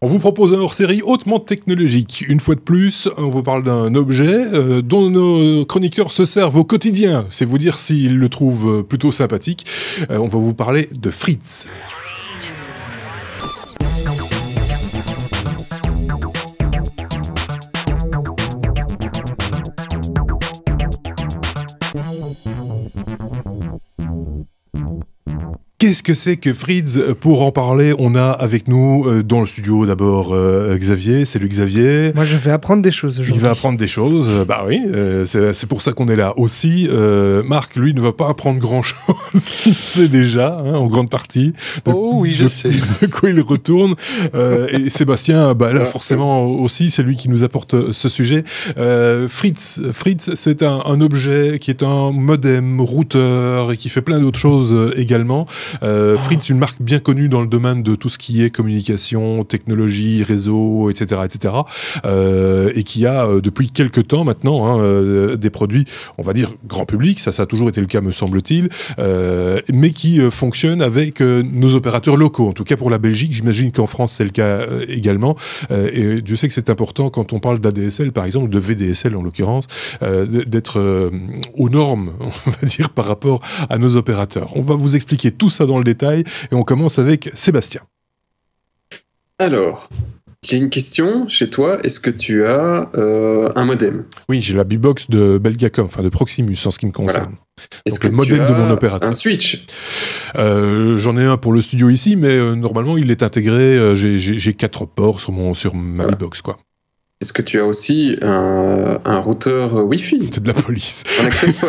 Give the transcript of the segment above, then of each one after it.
On vous propose un hors-série hautement technologique. Une fois de plus, on vous parle d'un objet dont nos chroniqueurs se servent au quotidien. C'est vous dire s'ils le trouvent plutôt sympathique. On va vous parler de Fritz. Qu'est-ce que c'est que Fritz? Pour en parler, on a avec nous dans le studio d'abord Xavier. Salut Xavier. Moi, je vais apprendre des choses aujourd'hui. Il va apprendre des choses, bah oui, c'est pour ça qu'on est là aussi. Marc, lui, ne va pas apprendre grand-chose, il sait déjà, en grande partie. Je sais. De quoi il retourne. Et Sébastien, bah là, forcément aussi, c'est lui qui nous apporte ce sujet. Fritz, c'est un objet qui est un modem, routeur, et qui fait plein d'autres choses également. Fritz, une marque bien connue dans le domaine de tout ce qui est communication, technologie, réseau, etc., et qui a depuis quelques temps maintenant des produits, on va dire grand public, ça a toujours été le cas me semble-t-il, mais qui fonctionnent avec nos opérateurs locaux, en tout cas pour la Belgique. J'imagine qu'en France c'est le cas également, et Dieu sait que c'est important quand on parle d'ADSL par exemple, de VDSL en l'occurrence, d'être aux normes, on va dire, par rapport à nos opérateurs. On va vous expliquer tout ça dans le détail et on commence avec Sébastien. Alors, j'ai une question chez toi. Est-ce que tu as un modem? Oui, j'ai la B-Box de Belgacom, enfin de Proximus en ce qui me concerne. Voilà. Est-ce Donc le modem de mon opérateur. Un switch? J'en ai un pour le studio ici, mais normalement il est intégré. J'ai 4 ports sur ma B-Box, quoi. Est-ce que tu as aussi un routeur Wi-Fi? C'est de la police. Un access point?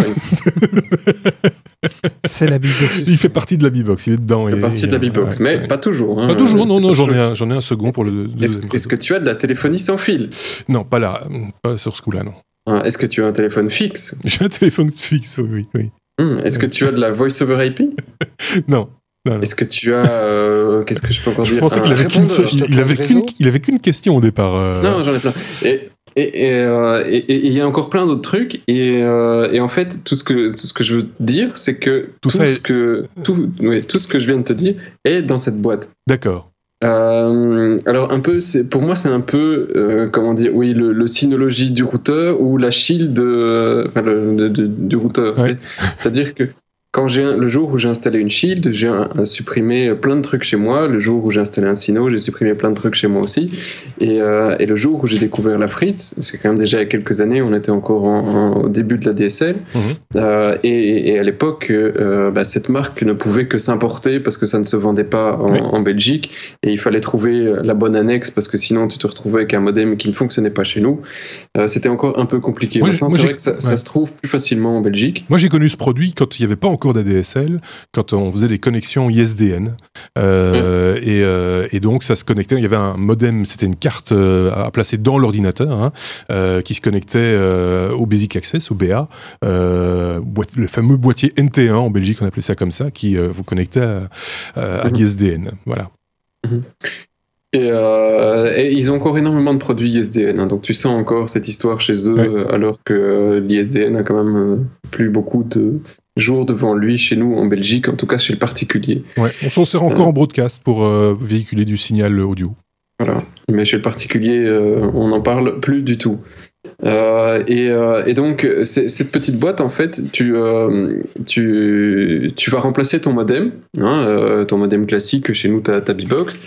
C'est la B-Box. Il fait partie de la B-Box, il est dedans. Il fait partie de la B-Box, mais pas toujours. Pas toujours, non, j'en ai un second pour le... Est-ce que tu as de la téléphonie sans fil? Non, pas là, pas sur ce coup-là, non. Est-ce que tu as un téléphone fixe? J'ai un téléphone fixe, oui. Est-ce que tu as de la voice over IP? Non. Est-ce que tu as... qu'est-ce que je peux encore dire? Je pensais qu'il avait qu'une question au départ. Non, j'en ai plein. Et il y a encore plein d'autres trucs. Et en fait, tout ce que je veux te dire, c'est que tout ce que je viens de te dire est dans cette boîte. D'accord. Alors pour moi c'est un peu comment dire, oui, le Synology du routeur ou la Shield du routeur. Ouais. C'est-à-dire que le jour où j'ai installé une Shield, j'ai supprimé plein de trucs chez moi. Le jour où j'ai installé un Syno, j'ai supprimé plein de trucs chez moi aussi. Et le jour où j'ai découvert la Fritz, c'est quand même déjà il y a quelques années, on était encore au début de la DSL. Et à l'époque, cette marque ne pouvait que s'importer parce que ça ne se vendait pas en Belgique. Et il fallait trouver la bonne annexe parce que sinon tu te retrouvais avec un modem qui ne fonctionnait pas chez nous. C'était encore un peu compliqué. Maintenant, c'est vrai que ça se trouve plus facilement en Belgique. Moi, j'ai connu ce produit quand il n'y avait pas encore d'ADSL, quand on faisait des connexions ISDN, et donc ça se connectait, il y avait un modem, c'était une carte à placer dans l'ordinateur, qui se connectait au Basic Access, au BA, le fameux boîtier NT1 en Belgique, on appelait ça comme ça, qui vous connectait à l'ISDN, voilà. Et ils ont encore énormément de produits ISDN, donc tu sens encore cette histoire chez eux, alors que l'ISDN a quand même plus beaucoup de jours devant lui chez nous en Belgique, en tout cas chez le particulier. Ouais, on s'en sert encore en broadcast pour véhiculer du signal audio. Voilà, mais chez le particulier, on n'en parle plus du tout. Et donc cette petite boîte, en fait, tu vas remplacer ton modem, ton modem classique. Chez nous t'as ta B-Box,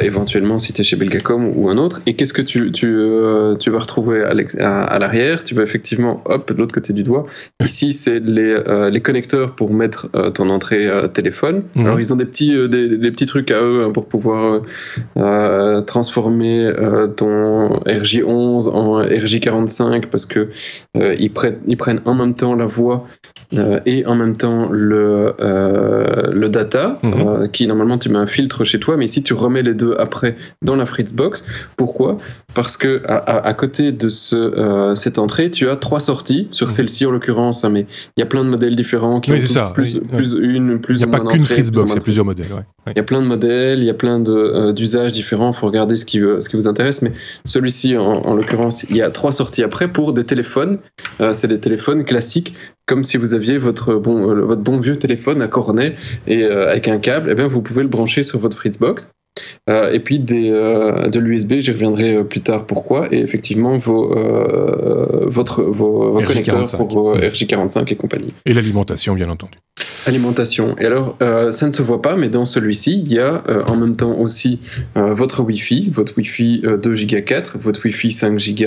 éventuellement si t'es chez Belgacom ou un autre. Et qu'est-ce que tu vas retrouver à l'arrière? Tu vas effectivement, hop, de l'autre côté du doigt, ici c'est les connecteurs pour mettre ton entrée téléphone. Alors ils ont des petits trucs à eux pour pouvoir transformer ton RJ11 en RJ45 parce que ils prennent en même temps la voix et en même temps le data, qui normalement tu mets un filtre chez toi, mais ici tu remets les deux après dans la Fritzbox. Pourquoi? Parce que à côté de cette entrée, tu as 3 sorties, sur celle-ci en l'occurrence, mais il y a plein de modèles différents qui ont plus une, plus ou moins d'entrée. Il n'y a pas qu'une Fritzbox, il y a plusieurs modèles. Il y a plein de modèles, il y a plein d'usages différents, il faut regarder ce qui vous intéresse, mais celui-ci en l'occurrence, il y a 3 sorties après pour des téléphones. C'est des téléphones classiques, comme si vous aviez votre bon vieux téléphone à cornet et avec un câble, et bien vous pouvez le brancher sur votre Fritzbox. Et puis de l'USB, j'y reviendrai plus tard pourquoi. Et effectivement, vos connecteurs pour vos RJ45 et compagnie. Et l'alimentation, bien entendu. Alimentation. Et alors, ça ne se voit pas, mais dans celui-ci, il y a en même temps aussi votre Wi-Fi 2 Go 4, votre Wi-Fi 5 Go,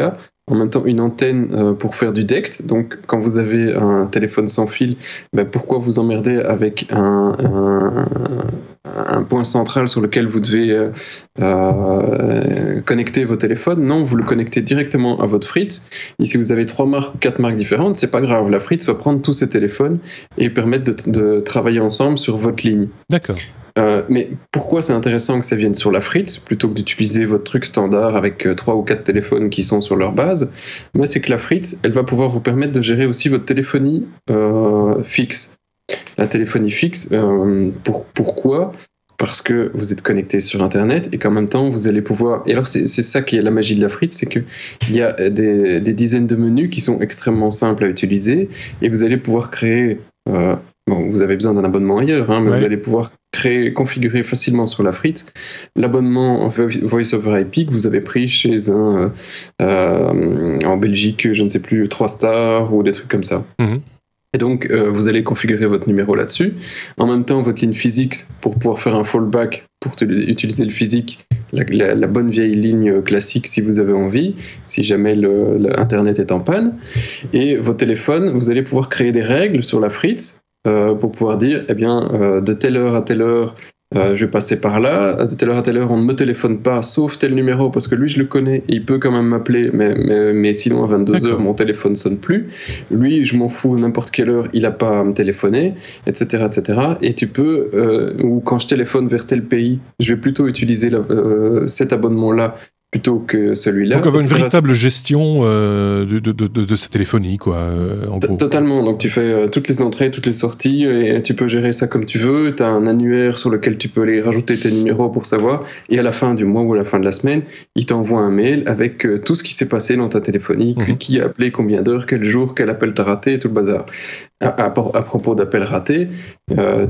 en même temps une antenne pour faire du DECT. Donc, quand vous avez un téléphone sans fil, pourquoi vous emmerder avec un point central sur lequel vous devez connecter vos téléphones? Non, vous le connectez directement à votre Fritz. Et si vous avez 3 marques ou 4 marques différentes, c'est pas grave. La Fritz va prendre tous ces téléphones et permettre de travailler ensemble sur votre ligne. D'accord. Mais pourquoi c'est intéressant que ça vienne sur la Fritz plutôt que d'utiliser votre truc standard avec 3 ou 4 téléphones qui sont sur leur base? C'est que la Fritz, elle va pouvoir vous permettre de gérer aussi votre téléphonie fixe. La téléphonie fixe, pourquoi? Parce que vous êtes connecté sur Internet et qu'en même temps, vous allez pouvoir... Et alors, c'est ça qui est la magie de la Fritz, c'est qu'il y a des dizaines de menus qui sont extrêmement simples à utiliser et vous allez pouvoir créer... vous avez besoin d'un abonnement ailleurs, mais vous allez pouvoir configurer facilement sur la Fritz l'abonnement Voice over IP que vous avez pris chez en Belgique, je ne sais plus, 3 stars ou des trucs comme ça. Et donc, vous allez configurer votre numéro là-dessus. En même temps, votre ligne physique, pour pouvoir faire un fallback, pour utiliser le physique, la bonne vieille ligne classique si vous avez envie, si jamais l'Internet est en panne. Et vos téléphones, vous allez pouvoir créer des règles sur la Fritz pour pouvoir dire, de telle heure à telle heure, je vais passer par là, de telle heure à telle heure, on ne me téléphone pas, sauf tel numéro, parce que lui, je le connais, et il peut quand même m'appeler, mais sinon, à 22h, mon téléphone sonne plus. Lui, je m'en fous, n'importe quelle heure, il n'a pas à me téléphoner, etc., etc. Et tu peux, ou quand je téléphone vers tel pays, je vais plutôt utiliser cet abonnement-là, plutôt que celui-là. Donc avoir une véritable gestion de cette téléphonie, quoi, en gros. Totalement, donc tu fais toutes les entrées, toutes les sorties, et tu peux gérer ça comme tu veux, tu as un annuaire sur lequel tu peux aller rajouter tes numéros pour savoir, et à la fin du mois ou à la fin de la semaine, il t'envoie un mail avec tout ce qui s'est passé dans ta téléphonie, qui a appelé, combien d'heures, quel jour, quel appel t'as raté, tout le bazar. À propos d'appels ratés,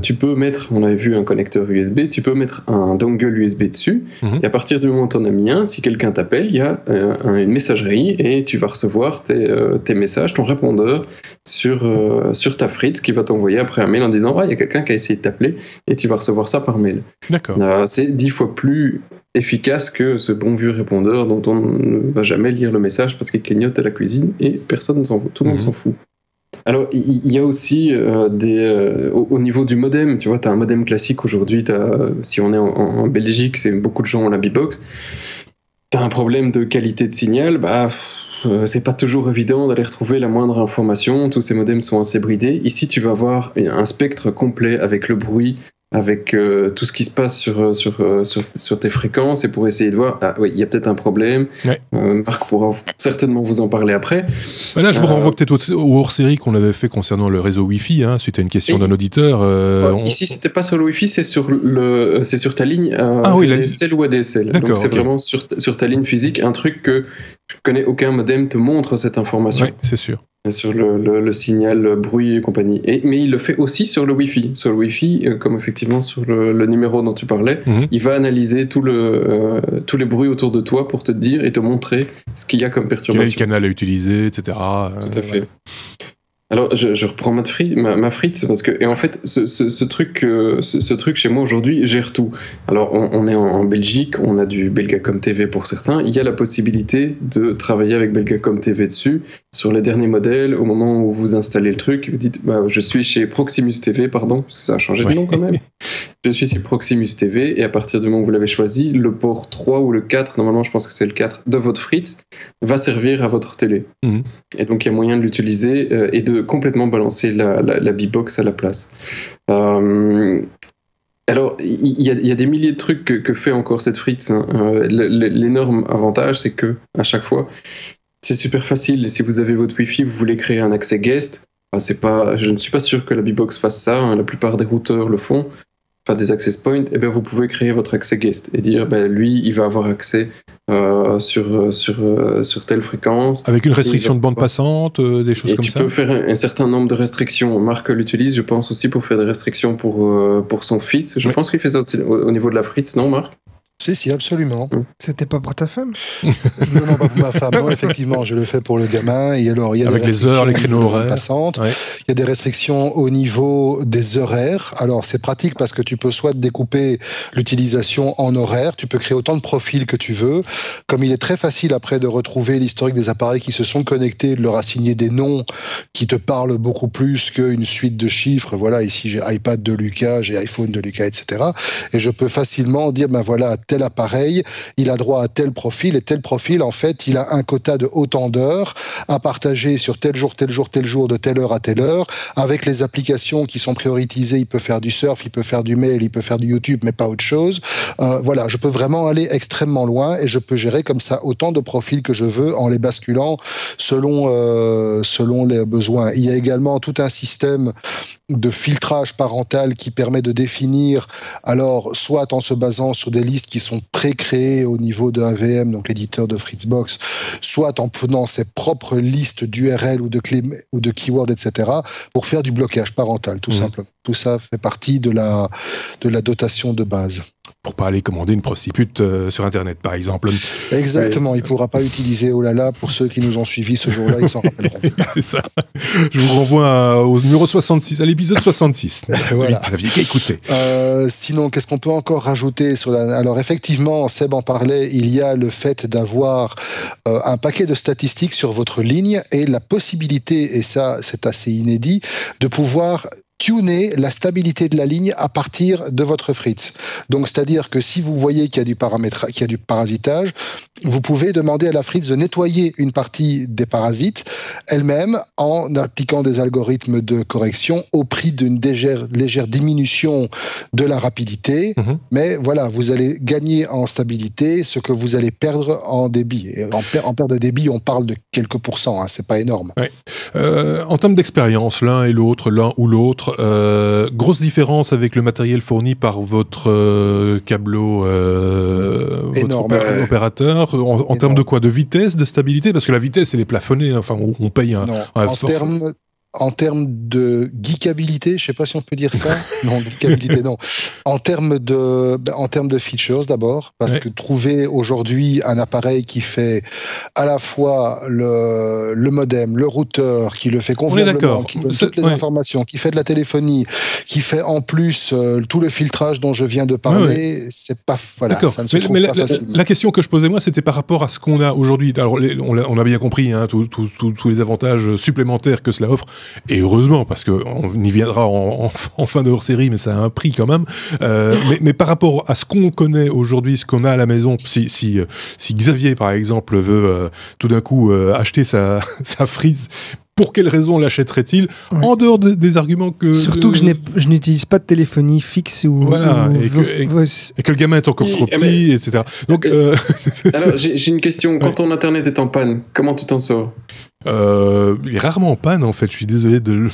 tu peux mettre, on avait vu un connecteur USB, tu peux mettre un dongle USB dessus, et à partir du moment où tu en as mis un, si quelqu'un t'appelle, il y a une messagerie et tu vas recevoir tes messages, ton répondeur sur ta Fritz qui va t'envoyer après un mail en disant il y a quelqu'un qui a essayé de t'appeler et tu vas recevoir ça par mail. D'accord. C'est 10 fois plus efficace que ce bon vieux répondeur dont on ne va jamais lire le message parce qu'il clignote à la cuisine et personne ne s'en fout, tout le monde s'en fout. Alors, il y a aussi au niveau du modem, tu vois, tu as un modem classique aujourd'hui, si on est en Belgique, c'est beaucoup de gens ont la B-Box, tu as un problème de qualité de signal, c'est pas toujours évident d'aller retrouver la moindre information, tous ces modems sont assez bridés. Ici, tu vas avoir un spectre complet avec le bruit, avec tout ce qui se passe sur tes fréquences et pour essayer de voir, il y a peut-être un problème. Ouais. Marc pourra certainement vous en parler après. Là, je vous renvoie peut-être au hors-série qu'on avait fait concernant le réseau Wi-Fi, suite à une question d'un auditeur. Ici, c'était pas sur le Wi-Fi, c'est sur ta ligne ADSL ou ADSL. D'accord, donc c'est vraiment sur ta ligne physique, un truc que je connais aucun modem te montre cette information. Oui, c'est sûr. Sur le signal bruit et compagnie. Mais il le fait aussi sur le Wi-Fi. Sur le Wi-Fi, comme effectivement sur le numéro dont tu parlais, il va analyser tous les bruits autour de toi pour te dire et te montrer ce qu'il y a comme perturbation. Quel canal à utiliser, etc. Tout à fait. Alors, je reprends ma Fritz, parce que, et en fait, ce truc chez moi aujourd'hui gère tout. Alors, on est en Belgique, on a du Belgacom TV pour certains. Il y a la possibilité de travailler avec Belgacom TV dessus, sur les derniers modèles, au moment où vous installez le truc, vous dites, je suis chez Proximus TV, pardon, parce que ça a changé de nom quand même. Je suis chez Proximus TV, et à partir du moment où vous l'avez choisi, le port 3 ou le 4, normalement je pense que c'est le 4, de votre Fritz, va servir à votre télé. Et donc il y a moyen de l'utiliser et de complètement balancer la B-Box à la place. Alors, il y a des milliers de trucs que fait encore cette Fritz. L'énorme avantage, c'est que à chaque fois, c'est super facile. Si vous avez votre Wi-Fi, vous voulez créer un accès guest, je ne suis pas sûr que la B-Box fasse ça. La plupart des routeurs le font. Des access points, vous pouvez créer votre accès guest et dire lui il va avoir accès sur telle fréquence. Avec une restriction de bande passante, des choses comme ça. Et tu peux faire un certain nombre de restrictions. Marc l'utilise, je pense, aussi pour faire des restrictions pour son fils. Je pense qu'il fait ça au niveau de la Fritz, non Marc ? Si, absolument. C'était pas pour ta femme? Non, pas pour ma femme. Non, effectivement, je le fais pour le gamin. Et alors, il y a avec les heures, les créneaux horaires passantes. Ouais. Il y a des restrictions au niveau des horaires. Alors, c'est pratique parce que tu peux soit découper l'utilisation en horaires, tu peux créer autant de profils que tu veux. Comme il est très facile après de retrouver l'historique des appareils qui se sont connectés, de leur assigner des noms qui te parlent beaucoup plus qu'une suite de chiffres. Voilà, ici j'ai iPad de Lucas, j'ai iPhone de Lucas, etc. Et je peux facilement dire, ben voilà, tel appareil, il a droit à tel profil, et tel profil, en fait, il a un quota de autant d'heures à partager sur tel jour, tel jour, tel jour, de telle heure à telle heure. Avec les applications qui sont prioritisées, il peut faire du surf, il peut faire du mail, il peut faire du YouTube, mais pas autre chose. Voilà, je peux vraiment aller extrêmement loin et je peux gérer comme ça autant de profils que je veux en les basculant selon les besoins. Il y a également tout un système de filtrage parental qui permet de définir, alors soit en se basant sur des listes qui sont pré-créées au niveau d'un VM, donc l'éditeur de Fritzbox, soit en prenant ses propres listes d'URL ou de clés ou de keywords, etc., pour faire du blocage parental, tout simplement. Tout ça fait partie de la dotation de base. Pour pas aller commander une prostitute sur Internet, par exemple. Exactement, il ne pourra pas utiliser Oh là là, pour ceux qui nous ont suivis ce jour-là, ils s'en rappelleront. C'est ça. Je vous renvoie au numéro 66, à l'épisode 66. Voilà. Vous aviez qu'à écouter. Sinon, qu'est-ce qu'on peut encore rajouter sur la... Alors effectivement, Seb en parlait, il y a le fait d'avoir un paquet de statistiques sur votre ligne et la possibilité, et ça c'est assez inédit, de pouvoir tuner la stabilité de la ligne à partir de votre Fritz. Donc, c'est-à-dire que si vous voyez qu'il y a du parasitage, vous pouvez demander à la Fritz de nettoyer une partie des parasites elle-même en appliquant des algorithmes de correction au prix d'une légère diminution de la rapidité. Mais voilà, vous allez gagner en stabilité ce que vous allez perdre en débit. Et en perte de débit, on parle de quelques pourcents, hein, c'est pas énorme. Ouais. En termes d'expérience, l'un ou l'autre, grosse différence avec le matériel fourni par votre câbleau, votre opérateur, en termes de quoi? De vitesse, de stabilité? Parce que la vitesse, elle est plafonnée, enfin, on paye un en termes de geekabilité, je sais pas si on peut dire ça. Non, geekabilité, non. En termes de features, d'abord, parce que trouver aujourd'hui un appareil qui fait à la fois le modem, le routeur, qui le fait convenablement, qui donne toutes les informations, qui fait de la téléphonie, qui fait en plus tout le filtrage dont je viens de parler, c'est pas, voilà, ça ne se trouve pas facilement. La question que je posais moi, c'était par rapport à ce qu'on a aujourd'hui. Alors, on a bien compris, hein, tous les avantages supplémentaires que cela offre. Et heureusement, parce qu'on y viendra en fin de hors-série, mais ça a un prix quand même. Mais par rapport à ce qu'on connaît aujourd'hui, ce qu'on a à la maison, si Xavier, par exemple, veut tout d'un coup acheter sa Fritz, pour quelle raison l'achèterait-il en dehors des arguments que... Surtout que je n'utilise pas de téléphonie fixe ou... Voilà, et que le gamin est encore trop petit, etc. Donc, alors, j'ai une question. Quand ton Internet est en panne, comment tu t'en sors? Il est rarement en panne, en fait. Je suis désolé de...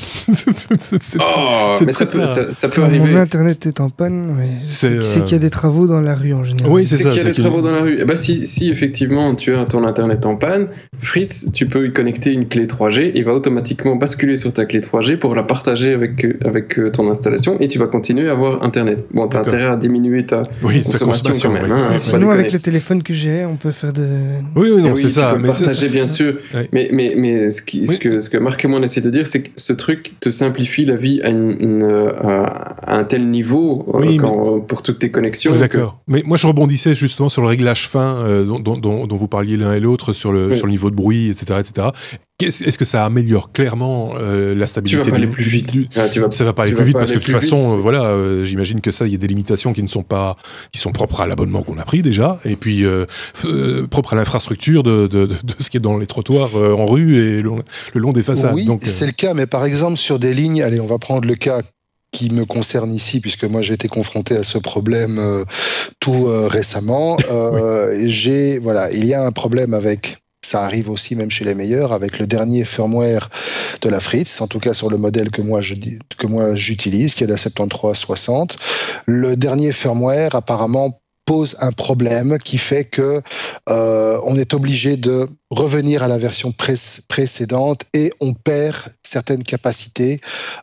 mais ça peut arriver. Mon Internet est en panne, c'est qu'il y a des travaux dans la rue, en général. Oui, c'est ça. Qu'il y a des travaux dans la rue. Eh ben, si effectivement tu as ton Internet en panne, Fritz, tu peux y connecter une clé 3G. Il va automatiquement basculer sur ta clé 3G pour la partager avec ton installation et tu vas continuer à avoir Internet. Bon, t'as intérêt à diminuer ta consommation quand même. Hein, sinon, avec le téléphone que j'ai, on peut faire de... Oui, non, c'est ça. Tu peux partager, bien sûr. Mais ce que Marc et moi on essaie de dire, c'est que ce truc te simplifie la vie à un tel niveau pour toutes tes connexions. Oui, d'accord. Mais moi je rebondissais justement sur le réglage fin dont vous parliez l'un et l'autre, sur le niveau de bruit, etc. Est-ce que ça améliore clairement la stabilité? Tu vas pas aller plus vite. Ça va pas aller plus vite parce que de toute façon, j'imagine que ça, il y a des limitations qui sont propres à l'abonnement qu'on a pris déjà, et puis propres à l'infrastructure de ce qui est dans les trottoirs en rue et le long des façades. Oui, c'est le cas, mais par exemple sur des lignes, allez, on va prendre le cas qui me concerne ici, puisque moi j'ai été confronté à ce problème tout récemment. Il y a un problème avec... Ça arrive aussi même chez les meilleurs avec le dernier firmware de la Fritz, en tout cas sur le modèle que moi j'utilise, qui est la 7360. Le dernier firmware apparemment pose un problème qui fait que on est obligé de revenir à la version précédente et on perd certaines capacités,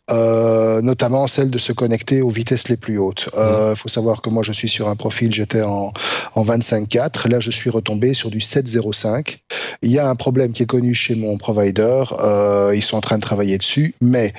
notamment celle de se connecter aux vitesses les plus hautes. Faut savoir que moi je suis sur un profil, j'étais en 25.4, là je suis retombé sur du 7.05. Il y a un problème qui est connu chez mon provider, ils sont en train de travailler dessus, mais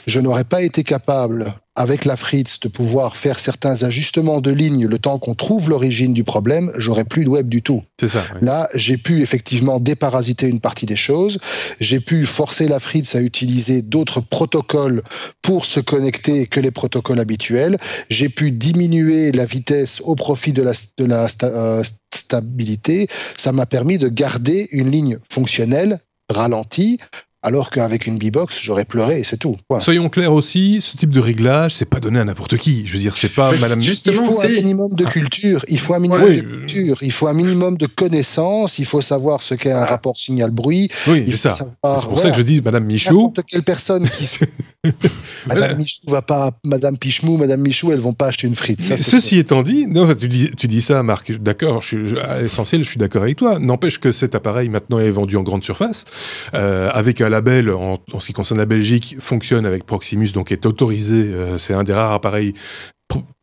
je n'aurais pas été capable avec la Fritz de pouvoir faire certains ajustements de ligne le temps qu'on trouve l'origine du problème, j'aurais plus de web du tout. C'est ça. Oui. Là, j'ai pu effectivement déparasiter une partie des choses. J'ai pu forcer la Fritz à utiliser d'autres protocoles pour se connecter que les protocoles habituels. J'ai pu diminuer la vitesse au profit de la stabilité. Ça m'a permis de garder une ligne fonctionnelle, ralentie, alors qu'avec une B-Box, j'aurais pleuré et c'est tout. Point. Soyons clairs aussi, ce type de réglage, c'est pas donné à n'importe qui. Je veux dire, c'est pas madame... Il faut un minimum de culture, il faut un minimum de culture, il faut un minimum de connaissances, il faut savoir ce qu'est un rapport signal-bruit. Oui, c'est ça. C'est pour ça que je dis madame Michaud. N'importe quelle personne qui... Madame Michou va pas... Madame Pichemou, Madame Michou, elles vont pas acheter une frite. Ça, ceci étant dit, non, tu dis ça, Marc, d'accord, à l'essentiel, je suis d'accord avec toi. N'empêche que cet appareil, maintenant, est vendu en grande surface, avec un label, en ce qui concerne la Belgique, fonctionne avec Proximus, donc est autorisé, c'est un des rares appareils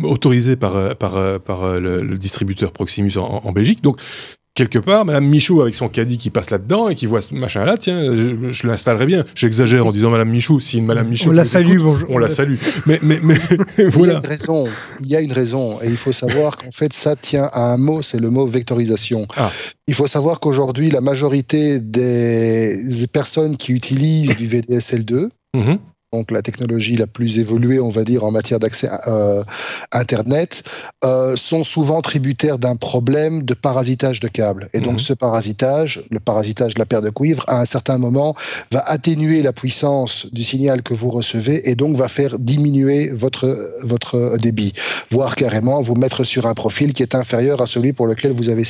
autorisés par le distributeur Proximus en Belgique. Donc, quelque part, Madame Michou, avec son caddie qui passe là-dedans et qui voit ce machin-là, tiens, je l'installerai bien. J'exagère en disant Madame Michou, si une Madame Michou... On la salue, bonjour. On la salue. Mais voilà. Il y a une raison, et il faut savoir qu'en fait, ça tient à un mot, c'est le mot vectorisation. Il faut savoir qu'aujourd'hui, la majorité des personnes qui utilisent du VDSL2, donc la technologie la plus évoluée, on va dire, en matière d'accès Internet, sont souvent tributaires d'un problème de parasitage de câbles. Et donc ce parasitage, le parasitage de la paire de cuivre, à un certain moment, va atténuer la puissance du signal que vous recevez et donc va faire diminuer votre débit, voire carrément vous mettre sur un profil qui est inférieur à celui pour lequel vous avez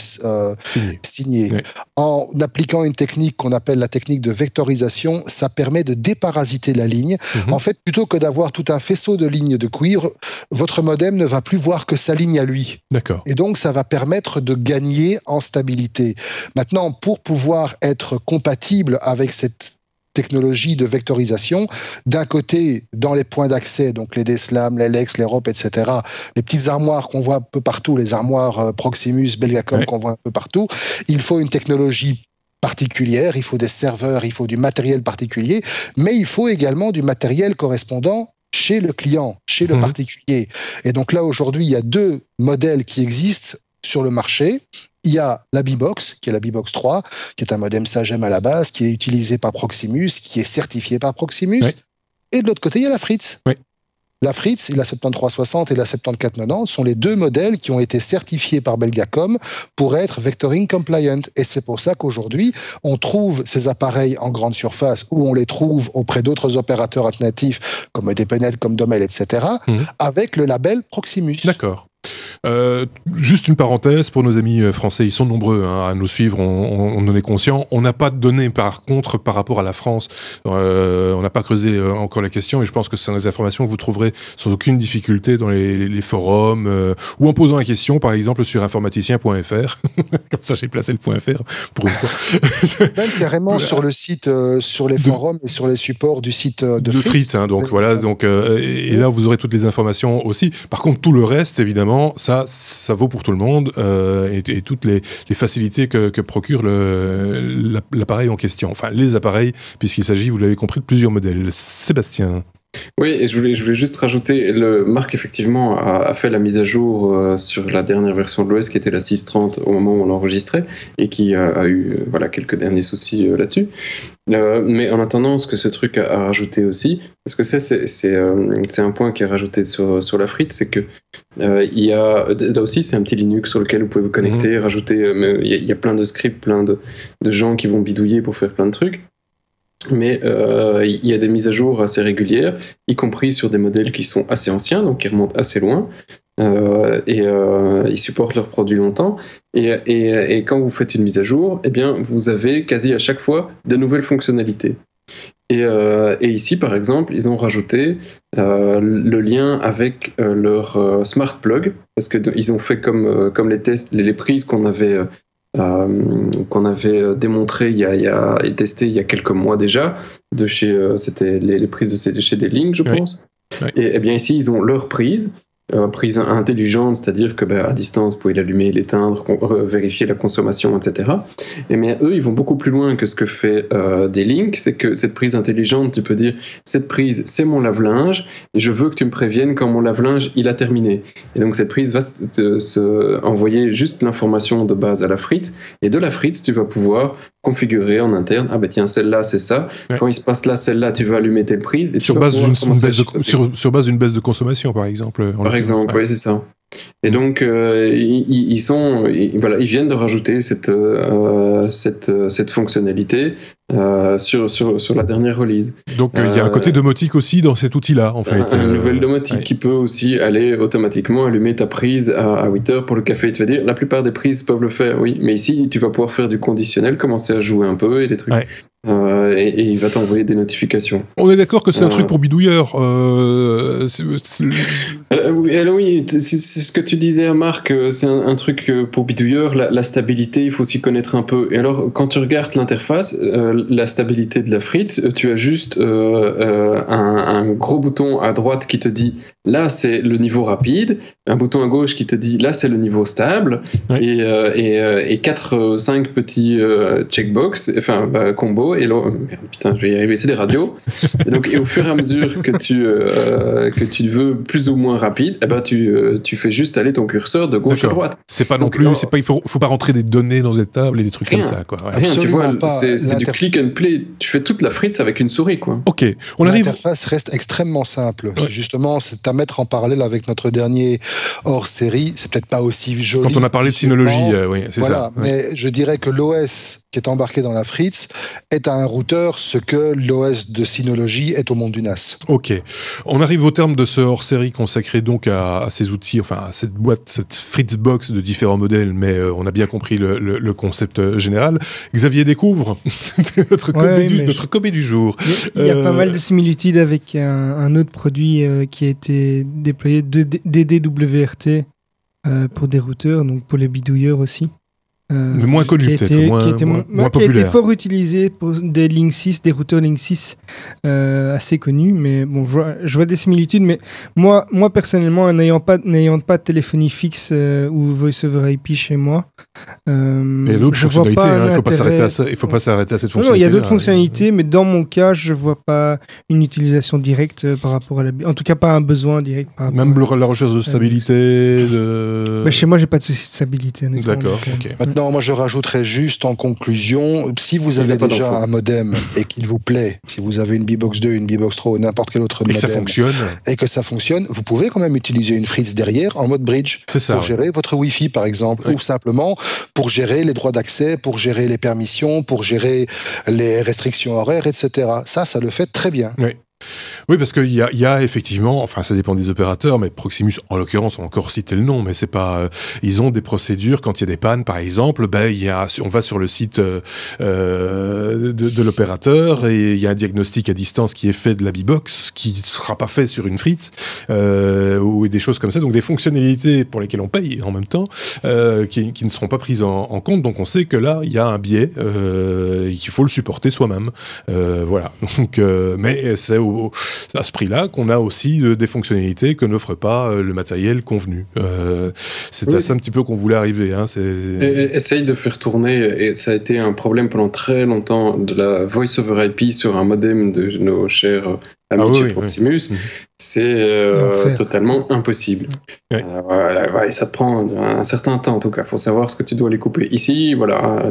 signé. Oui. En appliquant une technique qu'on appelle la technique de vectorisation, ça permet de déparasiter la ligne. En fait, plutôt que d'avoir tout un faisceau de lignes de cuivre, votre modem ne va plus voir que sa ligne à lui. D'accord. Et donc, ça va permettre de gagner en stabilité. Maintenant, pour pouvoir être compatible avec cette technologie de vectorisation, d'un côté, dans les points d'accès, donc les DSLAM, les LEX, les ROP, etc., les petites armoires qu'on voit un peu partout, les armoires Proximus, Belgacom qu'on voit un peu partout, il faut une technologie particulière, il faut des serveurs, il faut du matériel particulier, mais il faut également du matériel correspondant chez le client, chez le particulier. Et donc là, aujourd'hui, il y a deux modèles qui existent sur le marché. Il y a la B-Box, qui est la B-Box 3, qui est un modem SAGEM à la base, qui est utilisé par Proximus, qui est certifié par Proximus. Oui. Et de l'autre côté, il y a la Fritz. Oui. La Fritz, la 7360 et la 7490 sont les deux modèles qui ont été certifiés par Belgacom pour être vectoring compliant. Et c'est pour ça qu'aujourd'hui, on trouve ces appareils en grande surface ou on les trouve auprès d'autres opérateurs alternatifs comme EDPnet, comme Domel, etc., avec le label Proximus. D'accord. Juste une parenthèse pour nos amis français, ils sont nombreux à nous suivre, on en est conscient. On n'a pas de données par contre par rapport à la France, on n'a pas creusé encore la question et je pense que ce sont des informations que vous trouverez sans aucune difficulté dans les forums ou en posant la question par exemple sur informaticien.fr comme ça j'ai placé le .fr pour une fois. Même carrément sur le site, sur les forums et sur les supports du site de Fritz. Donc voilà, donc, et là vous aurez toutes les informations aussi. Par contre tout le reste évidemment, ça vaut pour tout le monde et toutes les facilités que procure l'appareil en question. Enfin, les appareils, puisqu'il s'agit, vous l'avez compris, de plusieurs modèles. Sébastien. Oui, et je voulais juste rajouter, Marc effectivement a fait la mise à jour sur la dernière version de l'OS qui était la 6.30 au moment où on l'enregistrait et qui a eu quelques derniers soucis là-dessus. Mais en attendant, ce que ce truc a rajouté aussi, parce que c'est un point qui est rajouté sur la Fritz, c'est que il y a là aussi c'est un petit Linux sur lequel vous pouvez vous connecter, rajouter, il y a plein de scripts, plein de gens qui vont bidouiller pour faire plein de trucs. Mais il y a des mises à jour assez régulières, y compris sur des modèles qui sont assez anciens, donc qui remontent assez loin, et ils supportent leurs produits longtemps. Et quand vous faites une mise à jour, eh bien, vous avez quasi à chaque fois de nouvelles fonctionnalités. Et ici, par exemple, ils ont rajouté le lien avec leur smart plug, parce que ils ont fait comme les tests, les prises qu'on avait démontré et testé il y a quelques mois déjà, de chez c'était les prises de chez D-Link, je pense. Oui. Et bien ici, ils ont leur prise intelligente, c'est-à-dire que à distance, vous pouvez l'allumer, l'éteindre, vérifier la consommation, etc. Mais eux, ils vont beaucoup plus loin que ce que fait D-Link, c'est que cette prise intelligente, tu peux dire, cette prise, c'est mon lave-linge, et je veux que tu me préviennes quand mon lave-linge, il a terminé. Et donc cette prise va envoyer juste l'information de base à la Fritz, et de la Fritz, tu vas pouvoir configurer en interne, tiens, celle-là, c'est ça. Ouais. Quand il se passe là, celle-là, tu veux allumer telle prise. Et sur base d'une baisse de consommation, par exemple. Par exemple, oui, c'est ça. Et donc, ils viennent de rajouter cette fonctionnalité sur la dernière release. Donc, il y a un côté domotique aussi dans cet outil-là, en fait. Un nouvel domotique qui peut aussi aller automatiquement allumer ta prise à 8 heures pour le café. Tu vas dire, la plupart des prises peuvent le faire, oui, mais ici, tu vas pouvoir faire du conditionnel, commencer à jouer un peu et des trucs. Ouais. Et il va t'envoyer des notifications. On est d'accord que c'est un truc pour bidouilleurs. Oui, c'est ce que tu disais à Marc, c'est un truc pour bidouilleurs. La stabilité, il faut s'y connaître un peu. Et alors, quand tu regardes l'interface, la stabilité de la Fritz, tu as juste un gros bouton à droite qui te dit là c'est le niveau rapide, un bouton à gauche qui te dit là c'est le niveau stable, ouais. et 4-5 petits checkbox, combos. Et là, putain, je vais y arriver, c'est des radios. Et au fur et à mesure que tu veux plus ou moins rapide, tu fais juste aller ton curseur de gauche à droite. C'est pas non plus, il faut pas rentrer des données dans des tables et des trucs comme ça, quoi. Ouais. Rien, tu vois, c'est du click and play. Tu fais toute la Fritz avec une souris, quoi. Ok. L'interface reste extrêmement simple. Ouais. Justement, c'est à mettre en parallèle avec notre dernier hors-série. C'est peut-être pas aussi joli. Quand on a parlé de Synology, oui, c'est ça. Ouais. Mais je dirais que l'OS qui est embarqué dans la Fritz est à un routeur ce que l'OS de Synology est au monde du NAS. Ok. On arrive au terme de ce hors-série consacré donc à ces outils, enfin à cette boîte, cette Fritzbox de différents modèles, mais on a bien compris le concept général. Xavier découvre notre comé du jour. Il y a pas mal de similitudes avec un autre produit qui a été déployé, DDWRT, pour des routeurs, donc pour les bidouilleurs aussi. Mais moins connu peut-être, moins populaire. Qui a été fort utilisé pour des Link 6, des routeurs Link 6 assez connus, mais bon, je vois des similitudes, mais moi personnellement, n'ayant pas de téléphonie fixe ou Voice over IP chez moi, et l'autre fonctionnalité, il faut pas s'arrêter à ça, il faut pas s'arrêter à cette fonctionnalité. Non, il y a d'autres fonctionnalités, mais dans mon cas, je vois pas une utilisation directe par rapport à en tout cas pas un besoin direct. Même la recherche de stabilité. Mais chez moi, j'ai pas de souci de stabilité. D'accord. Ok. Non, moi je rajouterais juste en conclusion, si vous avez déjà un modem et qu'il vous plaît, si vous avez une B-Box 2, une B-Box 3 ou n'importe quel autre modem, et que ça fonctionne, vous pouvez quand même utiliser une Fritz derrière en mode bridge pour gérer votre Wi-Fi par exemple, ou simplement pour gérer les droits d'accès, pour gérer les permissions, pour gérer les restrictions horaires, etc. Ça le fait très bien. Oui, parce qu'il y a effectivement, enfin ça dépend des opérateurs, mais Proximus, en l'occurrence, on a encore cité le nom, mais c'est pas, ils ont des procédures quand il y a des pannes, par exemple, on va sur le site de l'opérateur et il y a un diagnostic à distance qui est fait de la B-Box, qui ne sera pas fait sur une Fritz, ou des choses comme ça, donc des fonctionnalités pour lesquelles on paye en même temps, qui ne seront pas prises en compte, donc on sait que là, il y a un biais et qu'il faut le supporter soi-même. Voilà, donc, mais c'est à ce prix-là qu'on a aussi des fonctionnalités que n'offre pas le matériel convenu. C'est à ça un petit peu qu'on voulait arriver. Hein, essaye de faire tourner, et ça a été un problème pendant très longtemps, de la Voice over IP sur un modem de nos chers amis chez Proximus. C'est totalement impossible. Et ça te prend un certain temps en tout cas. Il faut savoir ce que tu dois les couper. Ici, voilà,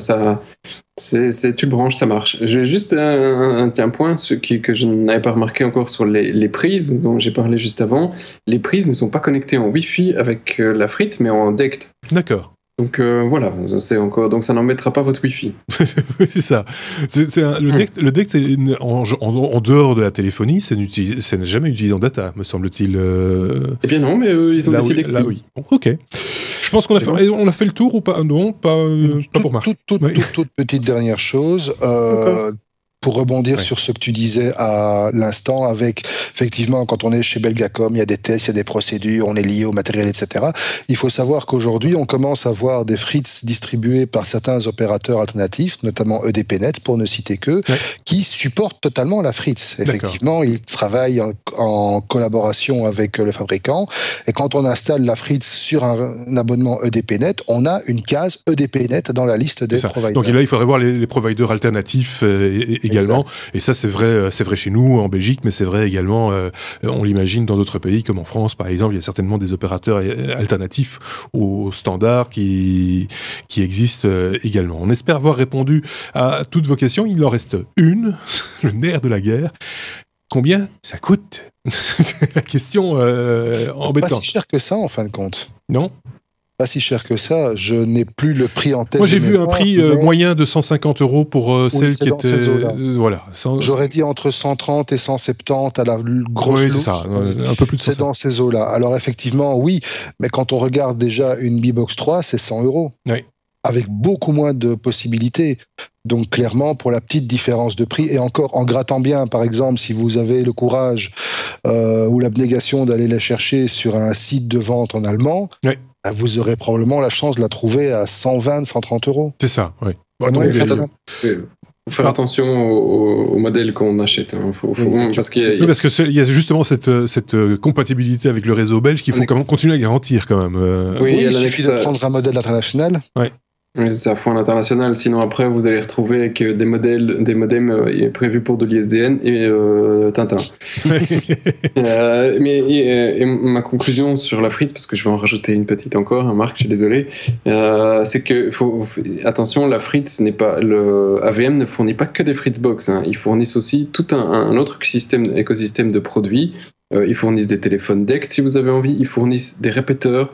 tu branches, ça marche. J'ai juste un point que je n'avais pas remarqué encore sur les prises dont j'ai parlé juste avant. Les prises ne sont pas connectées en Wi-Fi avec la Fritz, mais en DECT. D'accord. Donc voilà, donc ça n'embêtera pas votre Wi-Fi. C'est ça. Le DECT, en dehors de la téléphonie, ça n'est jamais utilisé en data, me semble-t-il. Eh bien non, mais ils ont décidé que... Là, oui. Bon, ok. Je pense qu'on a fait le tour ou pas? Non, pas pour Marc. Toute petite dernière chose. pour rebondir sur ce que tu disais à l'instant, avec effectivement, quand on est chez Belgacom, il y a des tests, il y a des procédures, on est lié au matériel, etc. Il faut savoir qu'aujourd'hui, on commence à voir des Fritz distribués par certains opérateurs alternatifs, notamment EDPnet, pour ne citer qu'eux, qui supportent totalement la Fritz. Effectivement, ils travaillent en collaboration avec le fabricant, et quand on installe la Fritz sur un abonnement EDPnet, on a une case EDPnet dans la liste des providers. Donc là, il faudrait voir les providers alternatifs également. Exact. Et ça, c'est vrai chez nous, en Belgique, mais c'est vrai également, on l'imagine, dans d'autres pays, comme en France, par exemple. Il y a certainement des opérateurs alternatifs aux standards qui existent également. On espère avoir répondu à toutes vos questions. Il en reste une, le nerf de la guerre. Combien ça coûte? C'est la question embêtante. Pas si cher que ça, en fin de compte. Non? Pas si cher que ça, je n'ai plus le prix en tête. Moi, j'ai vu un prix moyen de 150 € pour celle qui était... voilà. J'aurais dit entre 130 et 170 à la grosse louche. C'est ça, un peu plus de ça. C'est dans ces eaux-là. Alors effectivement, oui, mais quand on regarde déjà une B-Box 3, c'est 100 €. Oui. Avec beaucoup moins de possibilités. Donc clairement, pour la petite différence de prix, et encore en grattant bien, par exemple, si vous avez le courage ou l'abnégation d'aller la chercher sur un site de vente en allemand, vous aurez probablement la chance de la trouver à 120, 130 €. C'est ça, oui. Faut faire attention au modèle qu'on achète. Hein. Parce qu'il y a justement cette compatibilité avec le réseau belge qu'il faut quand même continuer à garantir quand même. Il suffit de prendre un modèle international. Oui. Oui, c'est ça, faut un international. Sinon, après, vous allez retrouver avec des modems prévus pour de l'ISDN et Tintin. Mais ma conclusion sur la frite, parce que je vais en rajouter une petite encore, Marc, je suis désolé, c'est que attention, la frite, AVM ne fournit pas que des Fritzbox. Hein. Ils fournissent aussi tout un autre écosystème de produits. Ils fournissent des téléphones DECT si vous avez envie. Ils fournissent des répéteurs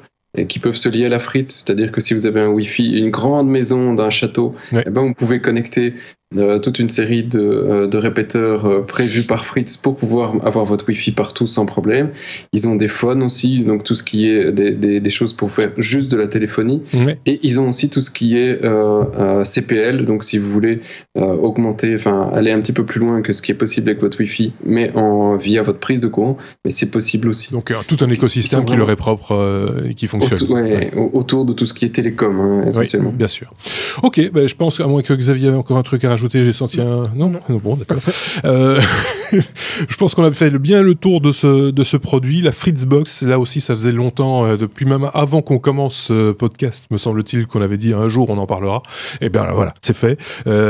qui peuvent se lier à la Fritz, c'est-à-dire que si vous avez un Wi-Fi, une grande maison d'un château, vous pouvez connecter toute une série de répéteurs prévus par Fritz pour pouvoir avoir votre Wi-Fi partout sans problème. Ils ont des phones aussi, donc tout ce qui est des choses pour faire juste de la téléphonie. Et ils ont aussi tout ce qui est CPL, donc si vous voulez aller un petit peu plus loin que ce qui est possible avec votre Wi-Fi, mais via votre prise de courant, mais c'est possible aussi. Donc tout un écosystème qui leur est propre et qui fonctionne. Autour de tout ce qui est télécom, essentiellement. Oui, bien sûr. Ok, je pense, à moins que Xavier ait encore un truc à rajouter, j'ai senti un... Non. Bon, d'accord. Je pense qu'on a fait bien le tour de ce produit. La Fritzbox, là aussi, ça faisait longtemps, depuis même avant qu'on commence ce podcast, me semble-t-il, qu'on avait dit un jour on en parlera. Et bien voilà, c'est fait.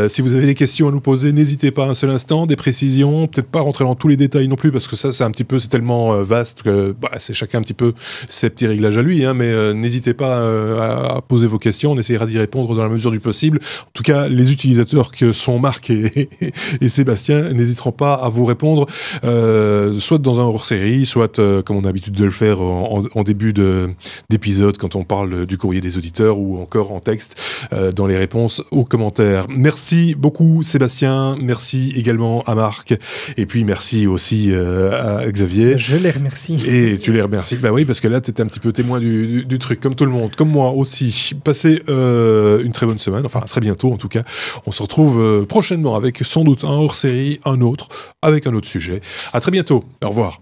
Si vous avez des questions à nous poser, n'hésitez pas un seul instant, des précisions, peut-être pas rentrer dans tous les détails non plus, parce que ça, c'est tellement vaste que c'est chacun un petit peu ses petits réglages à lui, hein, mais n'hésitez pas à poser vos questions, on essaiera d'y répondre dans la mesure du possible. En tout cas, les utilisateurs que sont Marc et Sébastien n'hésiteront pas à vous répondre, soit dans un hors-série, soit comme on a l'habitude de le faire en début d'épisode quand on parle du courrier des auditeurs, ou encore en texte dans les réponses aux commentaires. Merci beaucoup Sébastien, merci également à Marc, et puis merci aussi à Xavier. Je les remercie. Et tu les remercies, oui, parce que là tu étais un petit peu témoin du truc, comme tout le monde, comme moi aussi. Passez une très bonne semaine, enfin très bientôt en tout cas. On se retrouve prochainement avec sans doute un hors-série, un autre, avec un autre sujet. À très bientôt, au revoir.